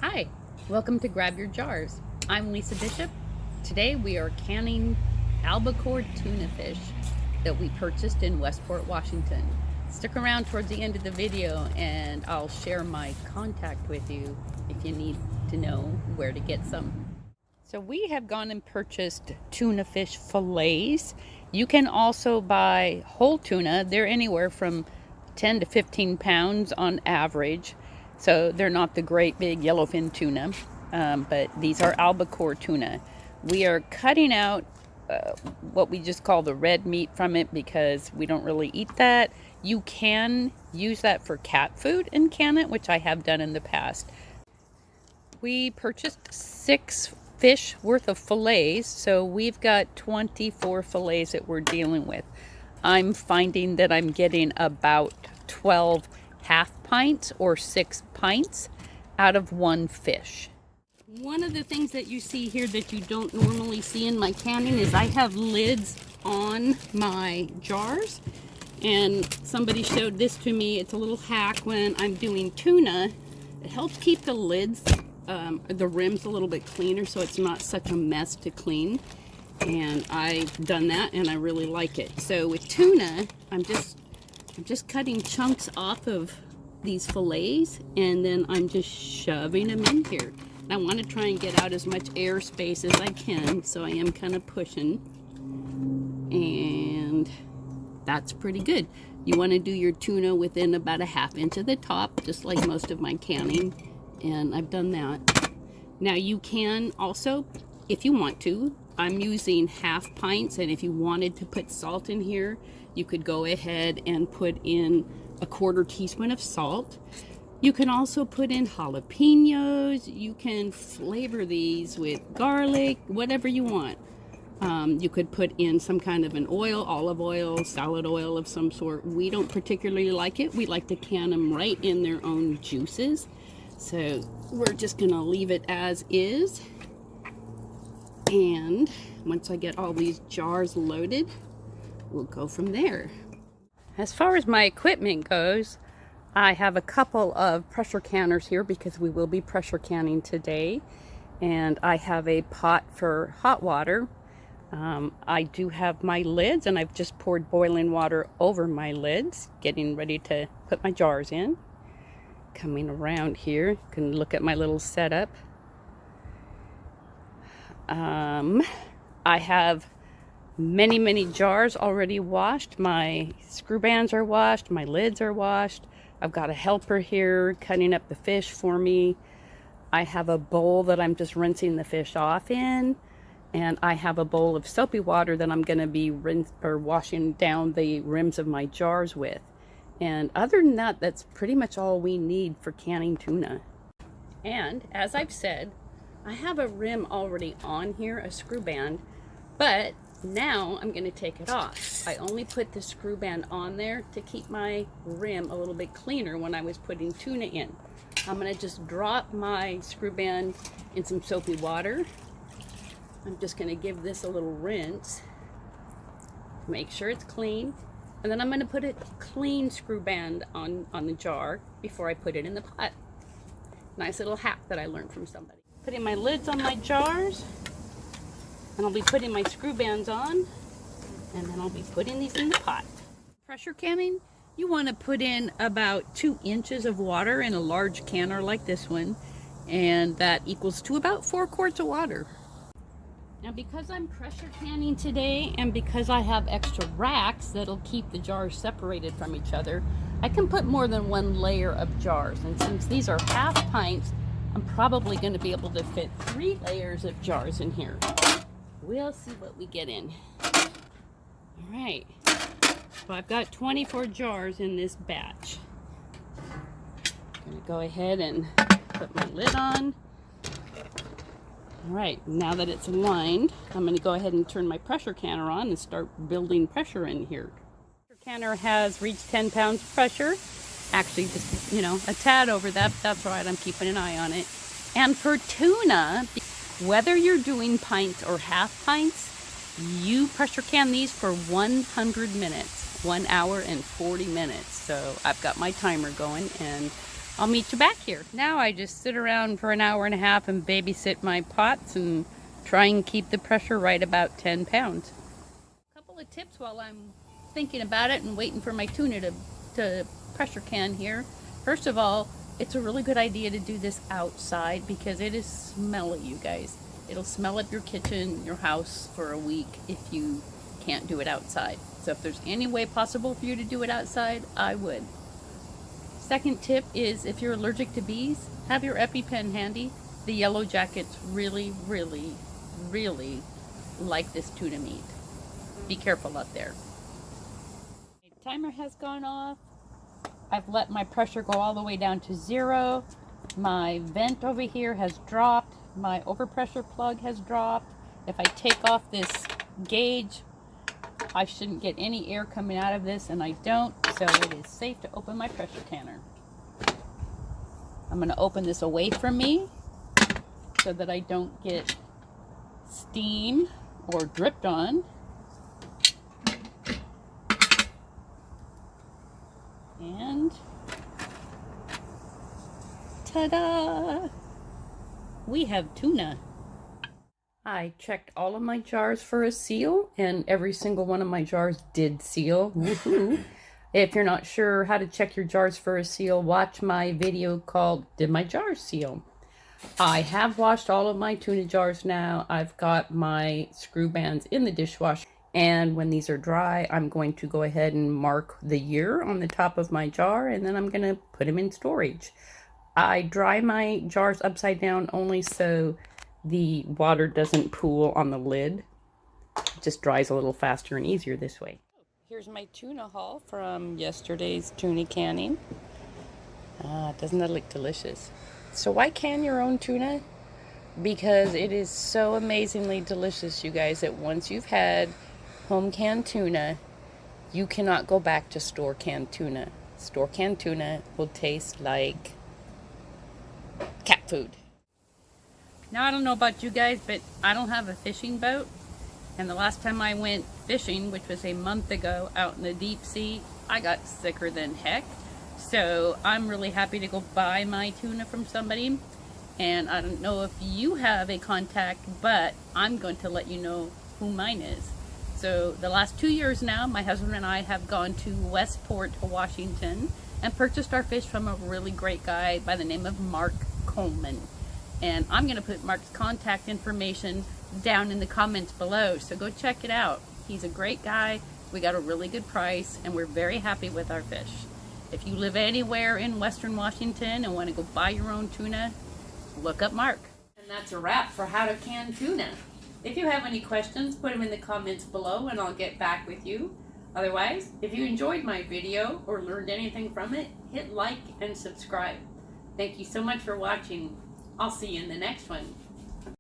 Hi, welcome to Grab Your Jars. I'm Lisa Bishop. Today we are canning albacore tuna fish that we purchased in Westport, Washington. Stick around towards the end of the video and I'll share my contact with you if you need to know where to get some. So we have gone and purchased tuna fish fillets. You can also buy whole tuna. They're anywhere from 10 to 15 pounds on average. So they're not the great big yellowfin tuna, but these are albacore tuna. We are cutting out what we just call the red meat from it because we don't really eat that. You can use that for cat food and can it, which I have done in the past. We purchased 6 fish worth of fillets, so we've got 24 fillets that we're dealing with. I'm finding that I'm getting about 12 half pints or 6 pints out of one fish. One of the things that you see here that you don't normally see in my canning is I have lids on my jars, and somebody showed this to me. It's a little hack when I'm doing tuna. It helps keep the lids, the rims a little bit cleaner so it's not such a mess to clean, and I've done that and I really like it. So with tuna, I'm just cutting chunks off of these fillets and then I'm just shoving them in here. And I want to try and get out as much air space as I can, so I am kind of pushing, and that's pretty good. You want to do your tuna within about a ½ inch of the top, just like most of my canning, and I've done that. Now you can also, if you want to, I'm using half pints, and if you wanted to put salt in here, you could go ahead and put in a 1/4 teaspoon of salt. You can also put in jalapenos. You can flavor these with garlic, whatever you want. You could put in some kind of an oil, olive oil, salad oil of some sort. We don't particularly like it. We like to can them right in their own juices. So we're just gonna leave it as is. And once I get all these jars loaded, we'll go from there. As far as my equipment goes, I have a couple of pressure canners here because we will be pressure canning today. And I have a pot for hot water. I do have my lids, and I've just poured boiling water over my lids, getting ready to put my jars in. Coming around here, you can look at my little setup. I have many jars already washed. My screw bands are washed, my lids are washed. I've got a helper here cutting up the fish for me. I have a bowl that I'm just rinsing the fish off in, and I have a bowl of soapy water that I'm going to be washing down the rims of my jars with. And other than that, that's pretty much all we need for canning tuna. And as I've said, I have a rim already on here, a screw band, but now I'm going to take it off. I only put the screw band on there to keep my rim a little bit cleaner when I was putting tuna in. I'm going to just drop my screw band in some soapy water. I'm just going to give this a little rinse, make sure it's clean, and then I'm going to put a clean screw band on the jar before I put it in the pot. Nice little hack that I learned from somebody. Putting my lids on my jars, and I'll be putting my screw bands on, and then I'll be putting these in the pot. Pressure canning, you want to put in about 2 inches of water in a large canner like this one, and that equals to about 4 quarts of water. Now because I'm pressure canning today, and because I have extra racks that'll keep the jars separated from each other, I can put more than 1 layer of jars, and since these are half pints, I'm probably going to be able to fit 3 layers of jars in here. We'll see what we get in. All right, so I've got 24 jars in this batch. I'm gonna go ahead and put my lid on. All right, now that it's lined, I'm gonna go ahead and turn my pressure canner on and start building pressure in here. The pressure canner has reached 10 pounds of pressure. Actually, just, a tad over that, but that's all right, I'm keeping an eye on it. And for tuna, whether you're doing pints or half pints, you pressure can these for 100 minutes, 1 hour and 40 minutes. So I've got my timer going, and I'll meet you back here. Now I just sit around for an hour and a half and babysit my pots and try and keep the pressure right about 10 pounds. A couple of tips while I'm thinking about it and waiting for my tuna to pressure can here. First of all, it's a really good idea to do this outside because it is smelly, you guys. It'll smell up your kitchen, your house for a week if you can't do it outside. So if there's any way possible for you to do it outside, I would. Second tip is if you're allergic to bees, have your EpiPen handy. The yellow jackets really, really, really like this tuna meat. Be careful out there. The timer has gone off. I've let my pressure go all the way down to 0. My vent over here has dropped. My overpressure plug has dropped. If I take off this gauge, I shouldn't get any air coming out of this, and I don't, so it is safe to open my pressure canner. I'm going to open this away from me so that I don't get steam or dripped on. And ta-da! We have tuna. I checked all of my jars for a seal, and every single one of my jars did seal. Woohoo! If you're not sure how to check your jars for a seal, watch my video called Did My Jars Seal? I have washed all of my tuna jars now. I've got my screw bands in the dishwasher, and when these are dry, I'm going to go ahead and mark the year on the top of my jar, and then I'm going to put them in storage. I dry my jars upside down only so the water doesn't pool on the lid. It just dries a little faster and easier this way. Here's my tuna haul from yesterday's tuna canning. Doesn't that look delicious? So why can your own tuna? Because it is so amazingly delicious, you guys, that once you've had home canned tuna, you cannot go back to store canned tuna. Store canned tuna will taste like cat food. Now, I don't know about you guys, but I don't have a fishing boat. And the last time I went fishing, which was a month ago out in the deep sea, I got sicker than heck. So I'm really happy to go buy my tuna from somebody. And I don't know if you have a contact, but I'm going to let you know who mine is. So the last 2 years now, my husband and I have gone to Westport, Washington, and purchased our fish from a really great guy by the name of Mark Coleman. And I'm going to put Mark's contact information down in the comments below, so go check it out. He's a great guy. We got a really good price, and we're very happy with our fish. If you live anywhere in Western Washington and want to go buy your own tuna, look up Mark. And that's a wrap for how to can tuna. If you have any questions, put them in the comments below and I'll get back with you. Otherwise, if you enjoyed my video or learned anything from it, hit like and subscribe. Thank you so much for watching. I'll see you in the next one.